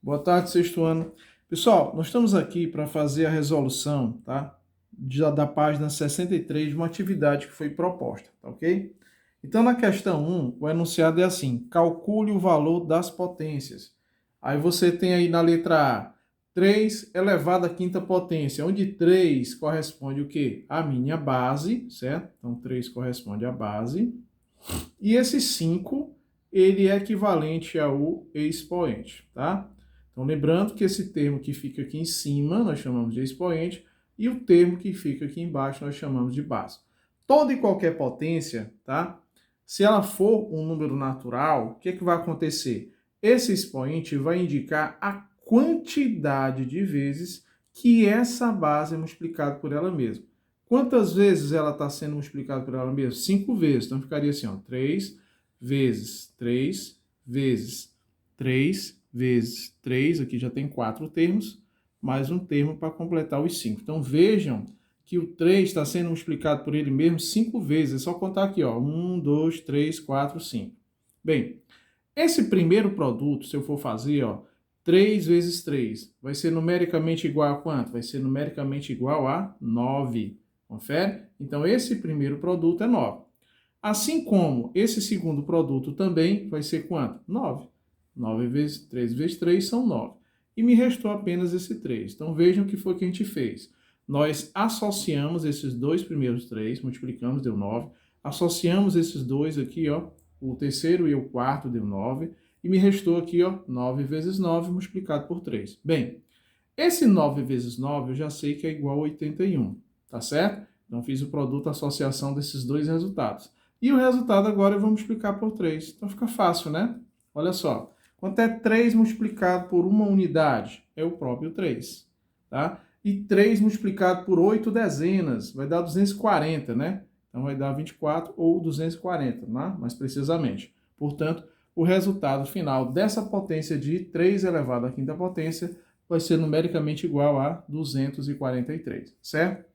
Boa tarde, sexto ano. Pessoal, nós estamos aqui para fazer a resolução, tá? Da página 63 de uma atividade que foi proposta, tá ok? Então, na questão 1, o enunciado é assim: calcule o valor das potências. Aí você tem aí na letra A, 3 elevado à quinta potência, onde 3 corresponde o quê? A minha base, certo? Então, 3 corresponde à base. E esse 5, ele é equivalente ao expoente, tá? Então, lembrando que esse termo que fica aqui em cima, nós chamamos de expoente, e o termo que fica aqui embaixo, nós chamamos de base. Toda e qualquer potência, tá? Se ela for um número natural, o que é que vai acontecer? Esse expoente vai indicar a quantidade de vezes que essa base é multiplicada por ela mesma. Quantas vezes ela está sendo multiplicada por ela mesma? 5 vezes. Então, ficaria assim, ó, 3 vezes 3 vezes 3 vezes 3. Aqui já tem 4 termos, mais um termo para completar os 5. Então, vejam que o 3 está sendo multiplicado por ele mesmo 5 vezes. É só contar aqui, ó, 1, 2, 3, 4, 5. Bem, esse primeiro produto, se eu for fazer, ó, 3 vezes 3, vai ser numericamente igual a quanto? Vai ser numericamente igual a 9. Confere? Então, esse primeiro produto é 9. Assim como esse segundo produto também vai ser quanto? 9. 9 vezes 3 vezes 3 são 9. E me restou apenas esse 3. Então, vejam o que foi que a gente fez. Nós associamos esses dois primeiros 3, multiplicamos, deu 9. Associamos esses dois aqui, ó, o terceiro e o quarto deu 9. E me restou aqui, ó, 9 vezes 9 multiplicado por 3. Bem, esse 9 vezes 9 eu já sei que é igual a 81, tá certo? Então fiz o produto, a associação desses dois resultados. E o resultado agora eu vou multiplicar por 3. Então fica fácil, né? Olha só. Quanto é 3 multiplicado por uma unidade? É o próprio 3, tá? E 3 multiplicado por 8 dezenas vai dar 240, né? Então vai dar 24 ou 240, né? Mais precisamente. Portanto, o resultado final dessa potência de 3 elevado à quinta potência vai ser numericamente igual a 243, certo?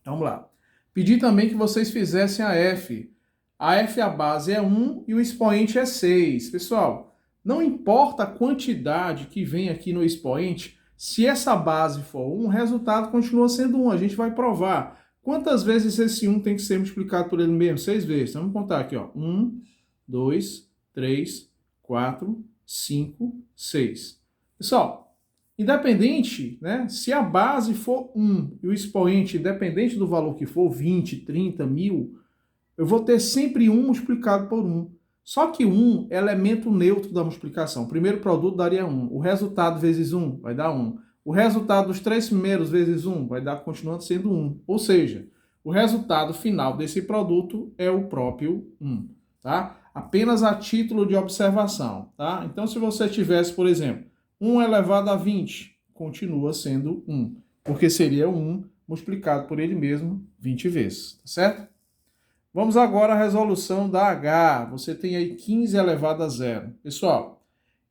Então, vamos lá. Pedi também que vocês fizessem a F. A F, a base é 1 e o expoente é 6. Pessoal, não importa a quantidade que vem aqui no expoente, se essa base for 1, o resultado continua sendo 1. A gente vai provar. Quantas vezes esse 1 tem que ser multiplicado por ele mesmo? 6 vezes. Então, vamos contar aqui, ó. 1, 2, 3, 4, 5, 6. Pessoal, independente, né? Se a base for 1 e o expoente, independente do valor que for, 20, 30, 1000, eu vou ter sempre 1 multiplicado por 1. Só que 1 é elemento neutro da multiplicação. O primeiro produto daria 1. O resultado vezes 1 vai dar 1. O resultado dos 3 primeiros vezes 1 vai dar continuando sendo 1. Ou seja, o resultado final desse produto é o próprio 1. Tá? Apenas a título de observação. Tá? Então, se você tivesse, por exemplo, 1 elevado a 20 continua sendo 1, porque seria 1 multiplicado por ele mesmo 20 vezes, tá certo? Vamos agora à resolução da H. Você tem aí 15 elevado a zero. Pessoal,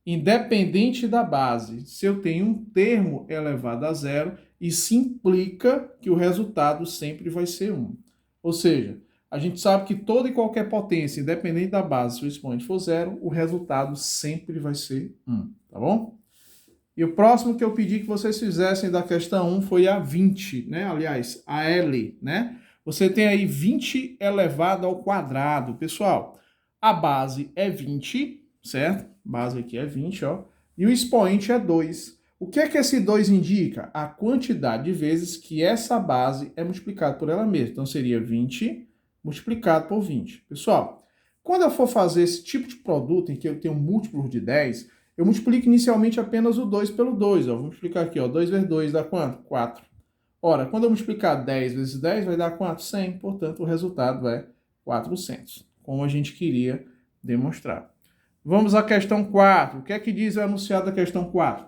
independente da base, se eu tenho um termo elevado a zero, isso implica que o resultado sempre vai ser 1. Ou seja, a gente sabe que toda e qualquer potência, independente da base, se o expoente for zero, o resultado sempre vai ser 1, tá bom? E o próximo que eu pedi que vocês fizessem da questão 1 foi a 20, né? Aliás, a L, né? Você tem aí 20 elevado ao quadrado. Pessoal, a base é 20, certo? Base aqui é 20, ó. E o expoente é 2. O que é que esse 2 indica? A quantidade de vezes que essa base é multiplicada por ela mesma. Então, seria 20 multiplicado por 20. Pessoal, quando eu for fazer esse tipo de produto em que eu tenho múltiplos de 10, eu multiplico inicialmente apenas o 2 pelo 2. Ó. Vou multiplicar aqui, ó. 2 vezes 2 dá quanto? 4. Ora, quando eu multiplicar 10 vezes 10, vai dar quanto? 100. Portanto, o resultado é 400, como a gente queria demonstrar. Vamos à questão 4. O que é que diz o enunciado da questão 4?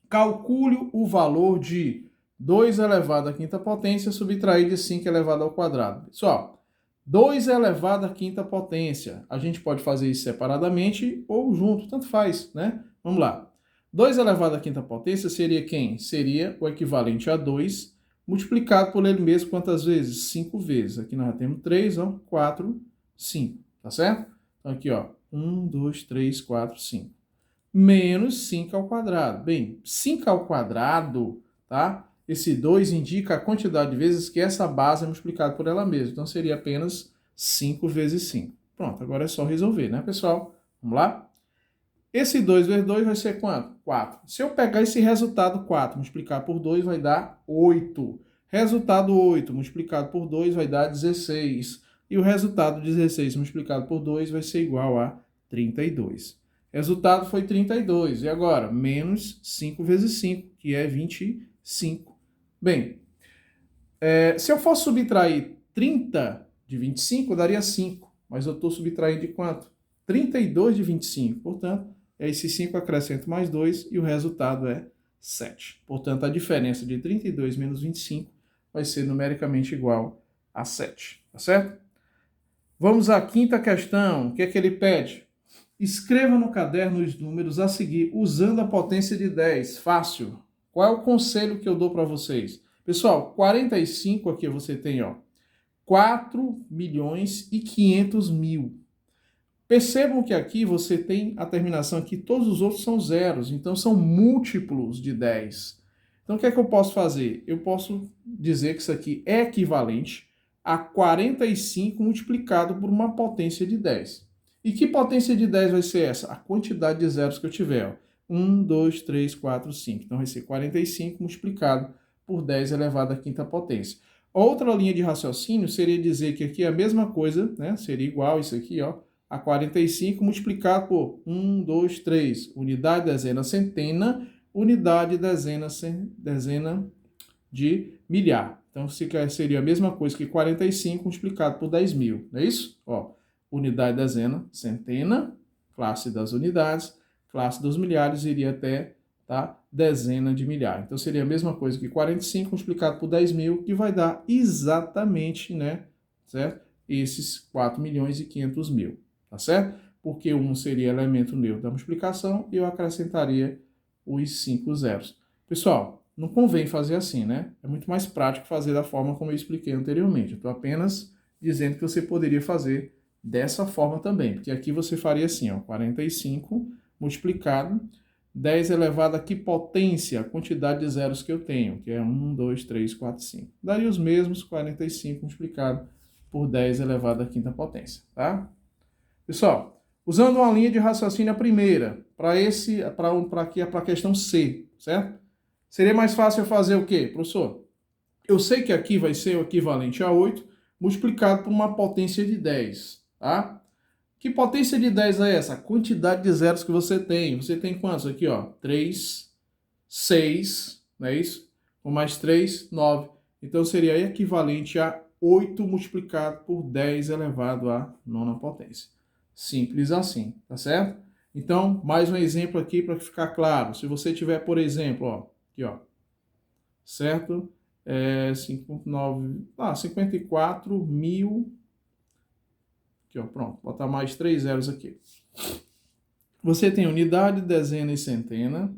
Calcule o valor de 2 elevado à quinta potência subtraído de 5 elevado ao quadrado. Pessoal, 2 elevado à quinta potência. A gente pode fazer isso separadamente ou junto, tanto faz, né? Vamos lá. 2 elevado à quinta potência seria quem? Seria o equivalente a 2 multiplicado por ele mesmo quantas vezes? 5 vezes. Aqui nós já temos 3, ó, 4, 5, tá certo? Então aqui, ó, 1, 2, 3, 4, 5. menos 5 ao quadrado. Bem, 5 ao quadrado, tá? Esse 2 indica a quantidade de vezes que essa base é multiplicada por ela mesma. Então, seria apenas 5 vezes 5. Pronto, agora é só resolver, né, pessoal? Vamos lá? Esse 2 vezes 2 vai ser quanto? 4. Se eu pegar esse resultado 4, multiplicar por 2, vai dar 8. Resultado 8 multiplicado por 2 vai dar 16. E o resultado 16 multiplicado por 2 vai ser igual a 32. Resultado foi 32. E agora? Menos 5 vezes 5, que é 25. Bem, se eu for subtrair 30 de 25, eu daria 5. Mas eu estou subtraindo de quanto? 32 de 25. Portanto, esse 5 acrescento mais 2 e o resultado é 7. Portanto, a diferença de 32 menos 25 vai ser numericamente igual a 7. Tá certo? Vamos à quinta questão. O que é que ele pede? Escreva no caderno os números a seguir usando a potência de 10. Fácil. Qual é o conselho que eu dou para vocês? Pessoal, 45 aqui você tem, ó, 4 milhões e 500 mil. Percebam que aqui você tem a terminação que todos os outros são zeros, então são múltiplos de 10. Então o que é que eu posso fazer? Eu posso dizer que isso aqui é equivalente a 45 multiplicado por uma potência de 10. E que potência de 10 vai ser essa? A quantidade de zeros que eu tiver. 1, 2, 3, 4, 5. Então vai ser 45 multiplicado por 10 elevado à quinta potência. Outra linha de raciocínio seria dizer que aqui é a mesma coisa, né? Seria igual isso aqui, ó, a 45 multiplicado por 1, 2, 3. Unidade, dezena, centena. Unidade, dezena, dezena de milhar. Então, seria a mesma coisa que 45 multiplicado por 10 mil. Não é isso? Ó, unidade, dezena, centena, classe das unidades, classe dos milhares, iria até, tá, dezena de milhar. Então, seria a mesma coisa que 45 multiplicado por 10 mil, que vai dar exatamente, né, certo? Esses 4 milhões e 500 mil, tá certo? Porque 1 seria elemento neutro da multiplicação e eu acrescentaria os 5 zeros. Pessoal, não convém fazer assim, né? É muito mais prático fazer da forma como eu expliquei anteriormente. Eu estou apenas dizendo que você poderia fazer dessa forma também, porque aqui você faria assim, ó, 45 multiplicado, 10 elevado a que potência? A quantidade de zeros que eu tenho, que é 1, 2, 3, 4, 5. Daria os mesmos 45 multiplicado por 10 elevado à quinta potência, tá? Pessoal, usando uma linha de raciocínio a primeira, para a questão C, certo? Seria mais fácil eu fazer o quê, professor? Eu sei que aqui vai ser o equivalente a 8 multiplicado por uma potência de 10, tá? Que potência de 10 é essa? A quantidade de zeros que você tem. Você tem quantos aqui, ó? 3, 6, não é isso? Com mais 3, 9. Então, seria equivalente a 8 multiplicado por 10 elevado à nona potência. Simples assim, tá certo? Então, mais um exemplo aqui para ficar claro. Se você tiver, por exemplo, ó, aqui, ó, certo? 54 mil. Aqui, ó, pronto. Botar mais 3 zeros aqui. Você tem unidade, dezena e centena.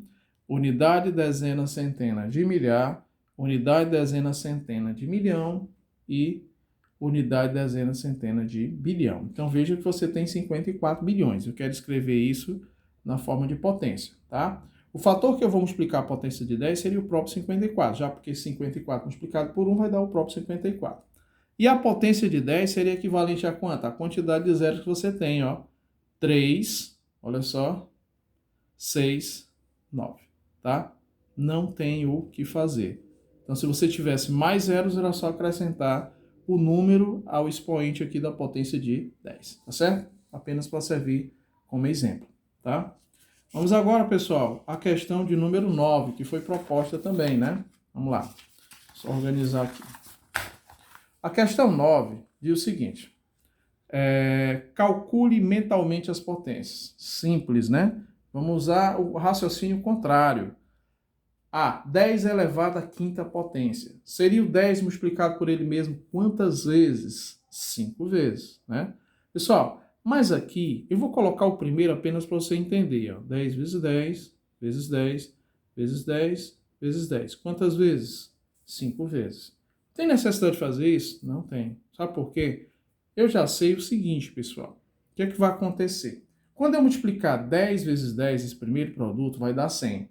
Unidade, dezena, centena de milhar. Unidade, dezena, centena de milhão. E unidade, dezena, centena de bilhão. Então, veja que você tem 54 bilhões. Eu quero escrever isso na forma de potência, tá? O fator que eu vou multiplicar a potência de 10 seria o próprio 54, já porque 54 multiplicado por 1 vai dar o próprio 54. E a potência de 10 seria equivalente a quanto? A quantidade de zeros que você tem, ó. 3, olha só, 6, 9, tá? Não tem o que fazer. Então, se você tivesse mais zeros, era só acrescentar o número ao expoente aqui da potência de 10, tá certo? Apenas para servir como exemplo, tá? Vamos agora, pessoal, à questão de número 9, que foi proposta também, né? Vamos lá. Só organizar aqui. A questão 9 diz o seguinte. Calcule mentalmente as potências. Simples, né? Vamos usar o raciocínio contrário. 10 elevado à quinta potência. Seria o 10 multiplicado por ele mesmo quantas vezes? 5 vezes, né? Pessoal, mas aqui eu vou colocar o primeiro apenas para você entender. Ó. 10 vezes 10, vezes 10, vezes 10, vezes 10. Quantas vezes? 5 vezes. Tem necessidade de fazer isso? Não tem. Sabe por quê? Eu já sei o seguinte, pessoal. O que é que vai acontecer? Quando eu multiplicar 10 vezes 10 esse primeiro produto, vai dar 100.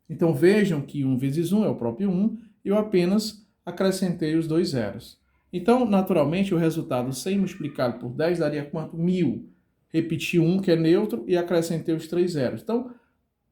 Então vejam que 1 vezes 1 é o próprio 1, eu apenas acrescentei os dois zeros. Então, naturalmente, o resultado 100 multiplicado por 10 daria quanto? 1000. Repeti 1, que é neutro, e acrescentei os três zeros. Então,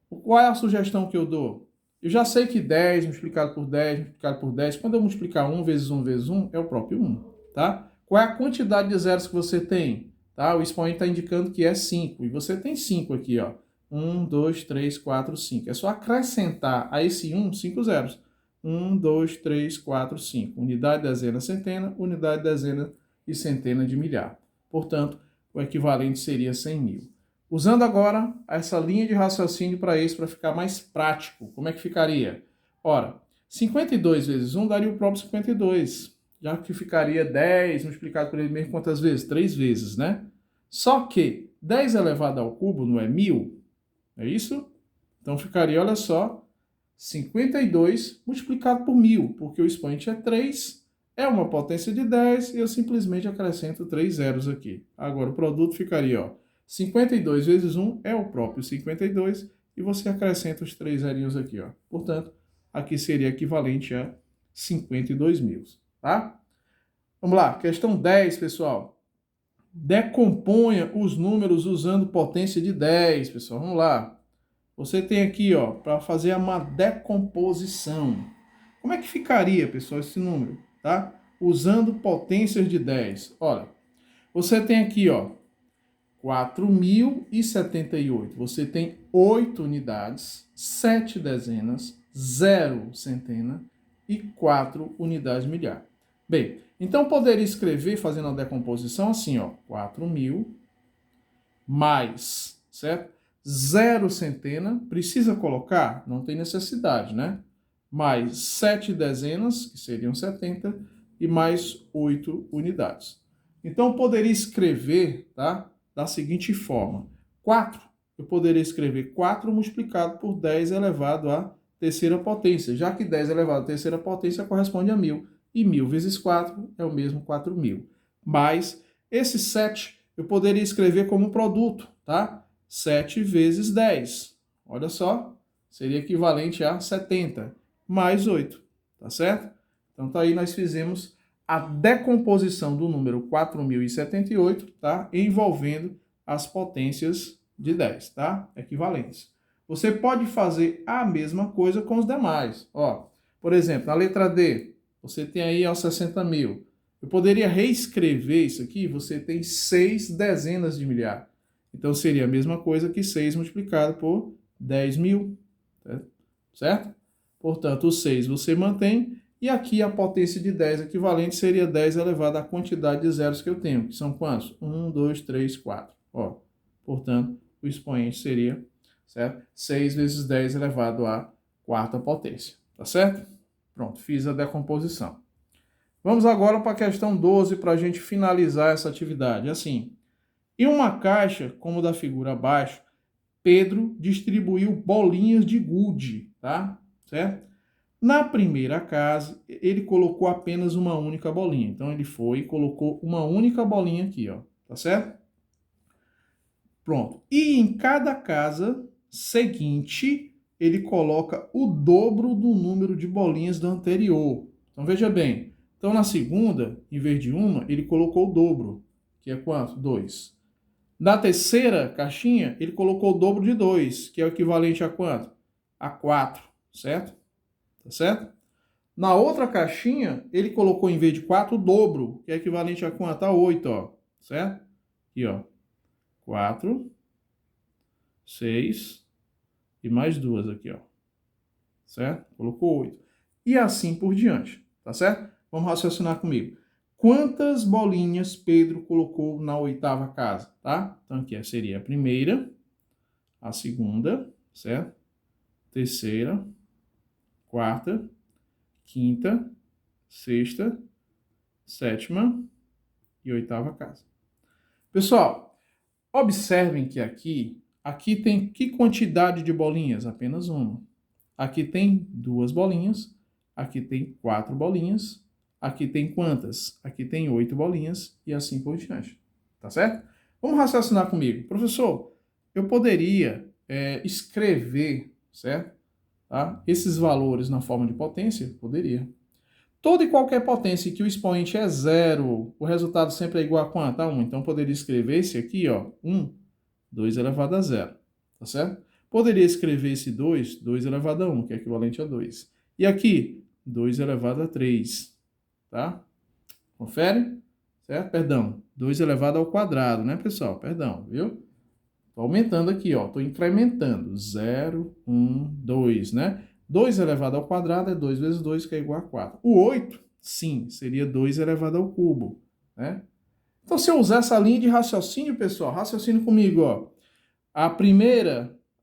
qual é a sugestão que eu dou? Eu já sei que 10 multiplicado por 10, multiplicado por 10, quando eu multiplicar 1 vezes 1 vezes 1, é o próprio 1, tá? Qual é a quantidade de zeros que você tem? Tá? O expoente está indicando que é 5, e você tem 5 aqui, ó. 1, 2, 3, 4, 5. É só acrescentar a esse 1, 5 zeros. 1, 2, 3, 4, 5. Unidade, dezena, centena, unidade, dezena e centena de milhar. Portanto, o equivalente seria 100 mil. Usando agora essa linha de raciocínio para isso, para ficar mais prático, como é que ficaria? Ora, 52 vezes 1 daria o próprio 52, já que ficaria 10 multiplicado por ele mesmo quantas vezes? 3 vezes, né? Só que 10 elevado ao cubo não é 1000, é isso? Então ficaria, olha só, 52 multiplicado por 1000, porque o expoente é 3, é uma potência de 10, e eu simplesmente acrescento 3 zeros aqui. Agora o produto ficaria, ó, 52 vezes 1 é o próprio 52, e você acrescenta os 3 zerinhos aqui, ó. Portanto, aqui seria equivalente a 52 mil, tá? Vamos lá, questão 10, pessoal. Decomponha os números usando potência de 10, pessoal. Vamos lá. Você tem aqui, ó, para fazer uma decomposição. Como é que ficaria, pessoal, esse número, tá? Usando potências de 10. Olha, você tem aqui, ó, 4.078. Você tem 8 unidades, 7 dezenas, 0 centena e 4 unidades milhar. Bem, então poderia escrever, fazendo a decomposição, assim, ó, 4.000 mais, certo? 0 centena, precisa colocar? Não tem necessidade, né? Mais 7 dezenas, que seriam 70, e mais 8 unidades. Então, poderia escrever, tá? Da seguinte forma. 4, eu poderia escrever 4 multiplicado por 10 elevado à terceira potência, já que 10 elevado à terceira potência corresponde a 1000, e 1000 vezes 4 é o mesmo 4.000. Mas esse 7 eu poderia escrever como produto, tá? 7 vezes 10, olha só, seria equivalente a 70, mais 8, tá certo? Então, tá aí, nós fizemos a decomposição do número 4.078, tá? Envolvendo as potências de 10, tá? Equivalentes. Você pode fazer a mesma coisa com os demais. Ó, por exemplo, na letra D, você tem aí, ó, 60 mil. Eu poderia reescrever isso aqui, você tem 6 dezenas de milhar. Então, seria a mesma coisa que 6 multiplicado por 10.000, certo? Portanto, o 6 você mantém, e aqui a potência de 10 equivalente seria 10 elevado à quantidade de zeros que eu tenho, que são quantos? 1, 2, 3, 4. Ó, portanto, o expoente seria, certo? 6 vezes 10 elevado à quarta potência, tá certo? Pronto, fiz a decomposição. Vamos agora para a questão 12 para a gente finalizar essa atividade. Assim, em uma caixa, como da figura abaixo, Pedro distribuiu bolinhas de gude, tá? Certo? Na primeira casa, ele colocou apenas uma única bolinha. Então, ele foi e colocou uma única bolinha aqui, ó. Tá certo? Pronto. E em cada casa seguinte, ele coloca o dobro do número de bolinhas do anterior. Então, veja bem. Então, na segunda, em vez de uma, ele colocou o dobro, que é quanto? 2. Na terceira caixinha, ele colocou o dobro de 2, que é o equivalente a quanto? A 4, certo? Tá certo? Na outra caixinha, ele colocou, em vez de 4, o dobro, que é equivalente a quanto? A 8, ó. Certo? Aqui, ó. 4, 6 e mais 2 aqui, ó. Certo? Colocou 8. E assim por diante, tá certo? Vamos raciocinar comigo. Quantas bolinhas Pedro colocou na oitava casa, tá? Então, aqui seria a primeira, a segunda, certo? Terceira, quarta, quinta, sexta, sétima e oitava casa. Pessoal, observem que aqui tem que quantidade de bolinhas? Apenas uma. Aqui tem 2 bolinhas, aqui tem 4 bolinhas, aqui tem quantas? Aqui tem 8 bolinhas e assim por diante. Tá certo? Vamos raciocinar comigo. Professor, eu poderia escrever, certo? Tá? Esses valores na forma de potência? Poderia. Toda e qualquer potência que o expoente é zero, o resultado sempre é igual a quanto? A 1. Então, poderia escrever esse aqui, ó, 1, 2 elevado a 0, tá certo? Poderia escrever esse 2, 2 elevado a 1, que é equivalente a 2. E aqui, 2 elevado a 3, tá? Confere? Certo? Perdão, 2 elevado ao quadrado, né, pessoal? Perdão, viu? Estou aumentando aqui, ó, estou incrementando. 0, 1, 2, né? 2 elevado ao quadrado é 2 vezes 2, que é igual a 4. O 8, sim, seria 2 elevado ao cubo, né? Então, se eu usar essa linha de raciocínio, pessoal, raciocínio comigo, ó.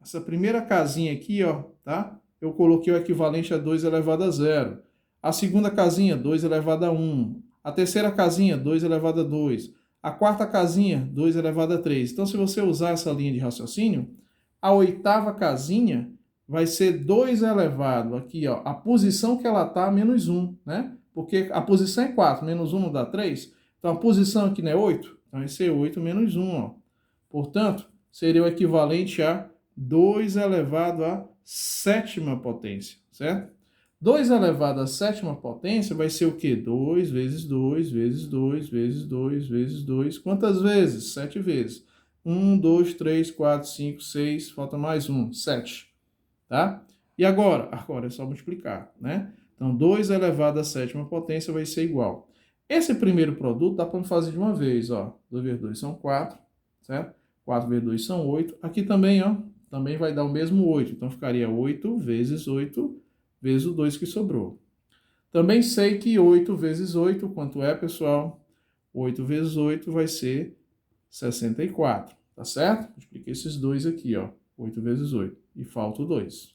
Essa primeira casinha aqui, ó, tá? Eu coloquei o equivalente a 2 elevado a 0. A segunda casinha, 2 elevado a 1. A terceira casinha, 2 elevado a 2. A quarta casinha, 2 elevado a 3. Então, se você usar essa linha de raciocínio, a oitava casinha vai ser 2 elevado aqui, ó, a posição que ela está, menos 1, né? Porque a posição é 4, menos 1 não dá 3. Então, a posição aqui não é 8? Então, vai ser 8 menos 1, ó. Portanto, seria o equivalente a 2 elevado à sétima potência, certo? 2 elevado à sétima potência vai ser o quê? 2 vezes 2, vezes 2, vezes 2, vezes 2. Quantas vezes? 7 vezes. 1, 2, 3, 4, 5, 6, falta mais 1, 7. Tá? E agora? Agora é só multiplicar, né? Então, 2 elevado à sétima potência vai ser igual. Esse primeiro produto dá para fazer de uma vez, ó. 2 vezes 2 são 4, certo? 4 vezes 2 são 8. Aqui também, ó, também vai dar o mesmo 8. Então, ficaria 8 vezes 8 vezes o 2 que sobrou. Também sei que 8 vezes 8, quanto é, pessoal? 8 vezes 8 vai ser 64, tá certo? Multipliquei esses dois aqui, ó. 8 vezes 8. E falta o 2.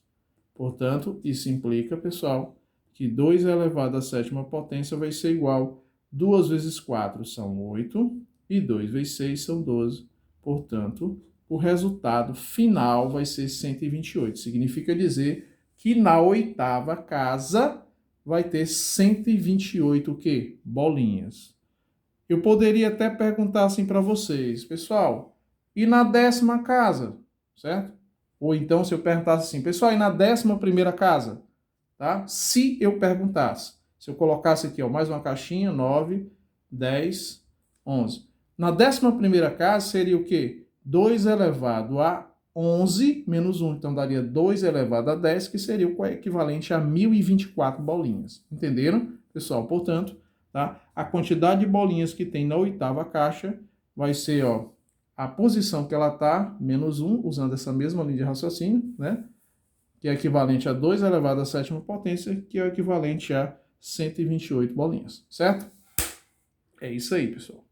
Portanto, isso implica, pessoal, que 2 elevado à sétima potência vai ser igual. 2 vezes 4 são 8 e 2 vezes 6 são 12. Portanto, o resultado final vai ser 128. Significa dizer que na oitava casa vai ter 128 o quê? Bolinhas. Eu poderia até perguntar assim para vocês, pessoal, e na 10ª casa, certo? Ou então se eu perguntasse assim, pessoal, e na 11ª casa, tá? Se eu perguntasse, se eu colocasse aqui, ó, mais uma caixinha, 9, 10, 11. Na 11ª casa seria o quê? 2 elevado a 11 menos 1. Então, daria 2 elevado a 10, que seria o equivalente a 1024 bolinhas. Entenderam, pessoal? Portanto, tá? A quantidade de bolinhas que tem na oitava caixa vai ser, ó, a posição que ela está, menos 1, usando essa mesma linha de raciocínio, né? Que é equivalente a 2 elevado à sétima potência, que é o equivalente a 128 bolinhas, certo? É isso aí, pessoal.